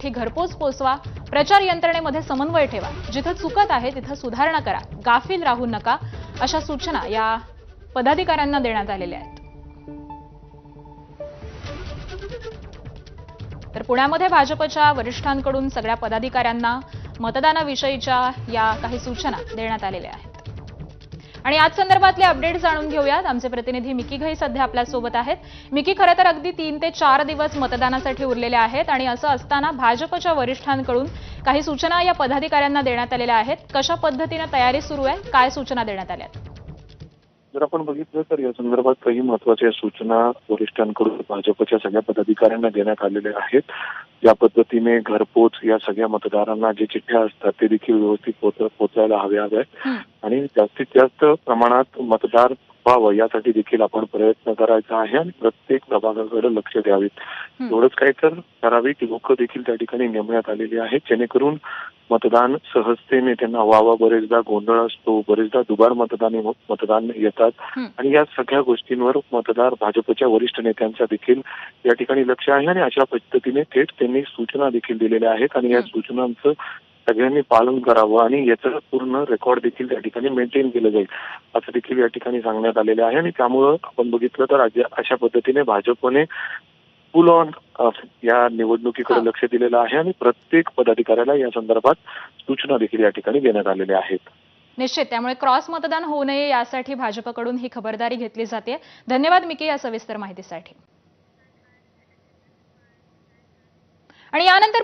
चिठ्ठी घरपोच पोचवा, प्रचार यंत्रणेमध्ये समन्वय ठेवा, जिथं चुकत आहे तिथं सुधारणा करा, गाफील राहू नका, अशा सूचना या पदाधिकाऱ्यांना देण्यात आलेल्या आहेत. तर पुण्यामध्ये भाजपच्या वरिष्ठांकडून सगळ्या पदाधिकाऱ्यांना मतदानाविषयीच्या या काही सूचना देण्यात आलेल्या आहेत. आणि आज संदर्भातले अपडेट जाणून घेऊयात. आमचे प्रतिनिधी मिकी घई सध्या आपल्या सोबत आहेत. मिकी, खरं तर अगदी 3 ते 4 दिवस मतदानासाठी उरलेले आहेत आणि असं असताना भाजपच्या वरिष्ठांकडून काही सूचना या पदाधिकाऱ्यांना देण्यात आलेल्या आहेत. कशा पद्धतीने तयारी सुरू आहे, काय सूचना देण्यात आल्या? जर आपण बघितलं तर या संदर्भात काही महत्त्वाच्या सूचना वरिष्ठांकडून भाजपच्या सगळ्या पदाधिकाऱ्यांना देण्यात आलेल्या आहेत. या पद्धतीने घरपोच या सगळ्या मतदारांना जे चिठ्ठ्या असतात ते देखील व्यवस्थित पोहोचायला हव्यात आणि जास्तीत जास्त प्रमाणात मतदार व्हावं यासाठी देखील आपण प्रयत्न करायचा आहे आणि प्रत्येक प्रभागाकडे लक्ष द्यावेत. एवढंच काय तर ठराविक लोक देखील त्या ठिकाणी नेमण्यात आलेली आहेत, जेणेकरून मतदान सहजतेने त्यांना व्हावं. बरेचदा गोंधळ असतो, बरेचदा दुबार मतदान येतात आणि या सगळ्या गोष्टींवर मतदार भाजपच्या वरिष्ठ नेत्यांचा देखील या ठिकाणी लक्ष आहे आणि अशा पद्धतीने थेट त्यांनी सूचना देखील दिलेल्या आहेत आणि या सूचनांचं सगळ्यांनी पालन करावं आणि याचं पूर्ण रेकॉर्ड देखील त्या ठिकाणी मेंटेन केलं जाईल असं देखील या ठिकाणी सांगण्यात आलेलं आहे. आणि त्यामुळं आपण बघितलं तर अशा पद्धतीने भाजपने फुल ऑन या निवडणुकीकडे लक्ष दिलेलं आहे आणि प्रत्येक पदाधिकाऱ्याला या संदर्भात सूचना देखील या ठिकाणी देण्यात आलेल्या आहेत. निश्चित, त्यामुळे क्रॉस मतदान होऊ नये यासाठी भाजपकडून ही खबरदारी घेतली जाते. धन्यवाद मिकी या सविस्तर माहितीसाठी. आणि यानंतर